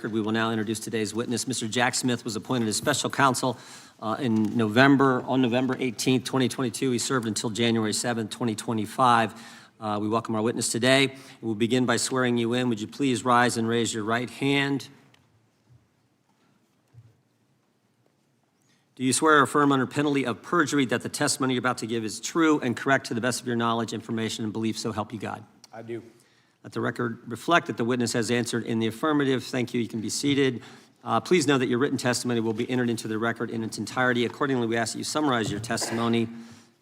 We will now introduce today's witness. Mr. Jack Smith was appointed as special counsel on November 18th, 2022. He served until January 7th, 2025. We welcome our witness today. We'll begin by swearing you in. Would you please rise and raise your right hand? Do you swear or affirm under penalty of perjury that the testimony you're about to give is true and correct to the best of your knowledge, information, and belief, so help you God? I do. Let the record reflect that the witness has answered in the affirmative. Thank you. You can be seated. Please know that your written testimony will be entered into the record in its entirety. Accordingly, we ask that you summarize your testimony.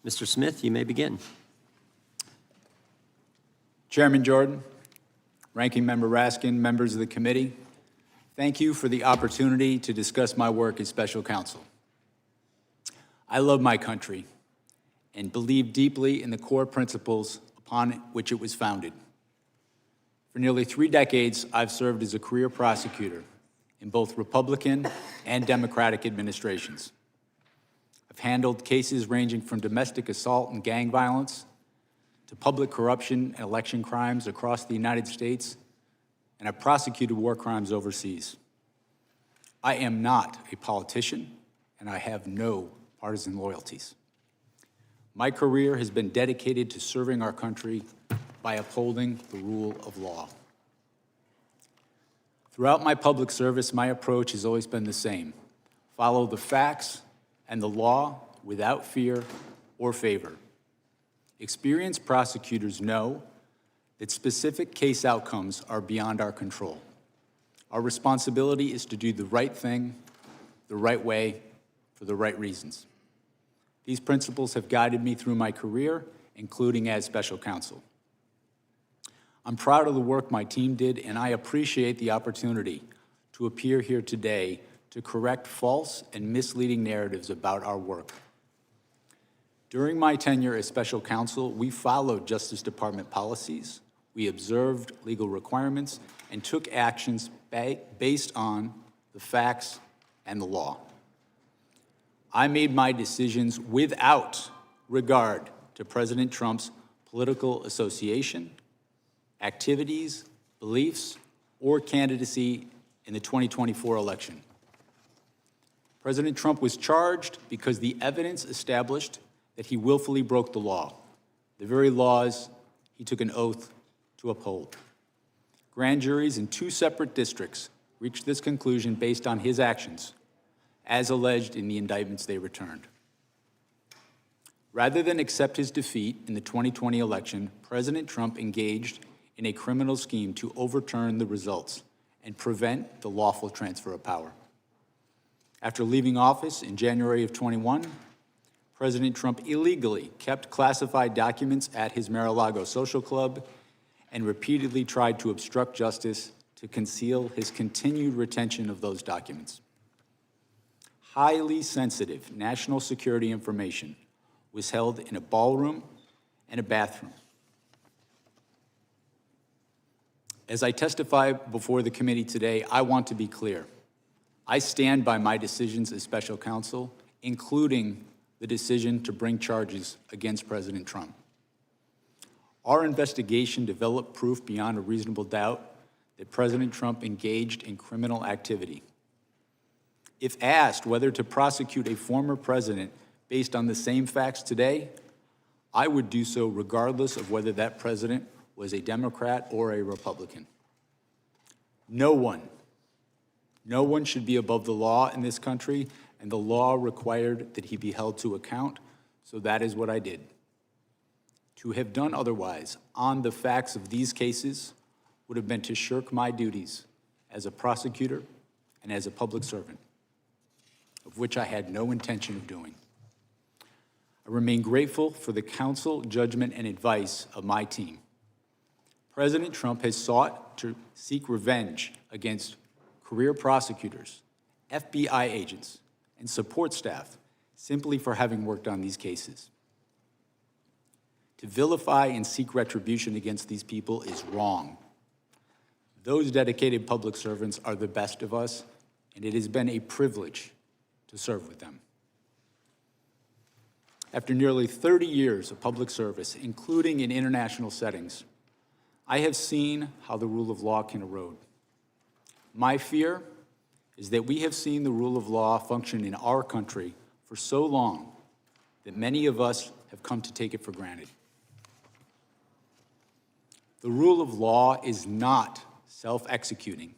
Mr. Smith, you may begin. Chairman Jordan, Ranking Member Raskin, members of the committee, thank you for the opportunity to discuss my work as special counsel. I love my country and believe deeply in the core principles upon which it was founded. For nearly 3 decades, I've served as a career prosecutor in both Republican and Democratic administrations. I've handled cases ranging from domestic assault and gang violence to public corruption and election crimes across the United States, and I've prosecuted war crimes overseas. I am not a politician, and I have no partisan loyalties. My career has been dedicated to serving our country by upholding the rule of law. Throughout my public service, my approach has always been the same: follow the facts and the law without fear or favor. Experienced prosecutors know that specific case outcomes are beyond our control. Our responsibility is to do the right thing, the right way, for the right reasons. These principles have guided me through my career, including as special counsel. I'm proud of the work my team did, and I appreciate the opportunity to appear here today to correct false and misleading narratives about our work. During my tenure as special counsel, we followed Justice Department policies, we observed legal requirements, and took actions based on the facts and the law. I made my decisions without regard to President Trump's political association, activities, beliefs, or candidacy in the 2024 election. President Trump was charged because the evidence established that he willfully broke the law, the very laws he took an oath to uphold. Grand juries in 2 separate districts reached this conclusion based on his actions, as alleged in the indictments they returned. Rather than accept his defeat in the 2020 election, President Trump engaged in a criminal scheme to overturn the results and prevent the lawful transfer of power. After leaving office in January of 21, President Trump illegally kept classified documents at his Mar-a-Lago social club and repeatedly tried to obstruct justice to conceal his continued retention of those documents. Highly sensitive national security information was held in a ballroom and a bathroom. As I testify before the committee today, I want to be clear. I stand by my decisions as special counsel, including the decision to bring charges against President Trump. Our investigation developed proof beyond a reasonable doubt that President Trump engaged in criminal activity. If asked whether to prosecute a former president based on the same facts today, I would do so regardless of whether that president was a Democrat or a Republican. No one should be above the law in this country, and the law required that he be held to account, so that is what I did. To have done otherwise on the facts of these cases would have been to shirk my duties as a prosecutor and as a public servant, of which I had no intention of doing. I remain grateful for the counsel, judgment, and advice of my team. President Trump has sought to seek revenge against career prosecutors, FBI agents, and support staff simply for having worked on these cases. To vilify and seek retribution against these people is wrong. Those dedicated public servants are the best of us, and it has been a privilege to serve with them. After nearly 30 years of public service, including in international settings, I have seen how the rule of law can erode. My fear is that we have seen the rule of law function in our country for so long that many of us have come to take it for granted. The rule of law is not self-executing.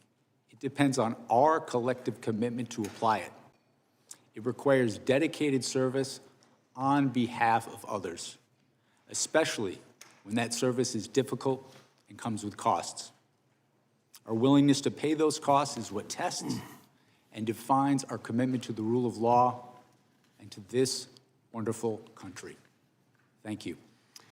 It depends on our collective commitment to apply it. It requires dedicated service on behalf of others, especially when that service is difficult and comes with costs. Our willingness to pay those costs is what tests and defines our commitment to the rule of law and to this wonderful country. Thank you.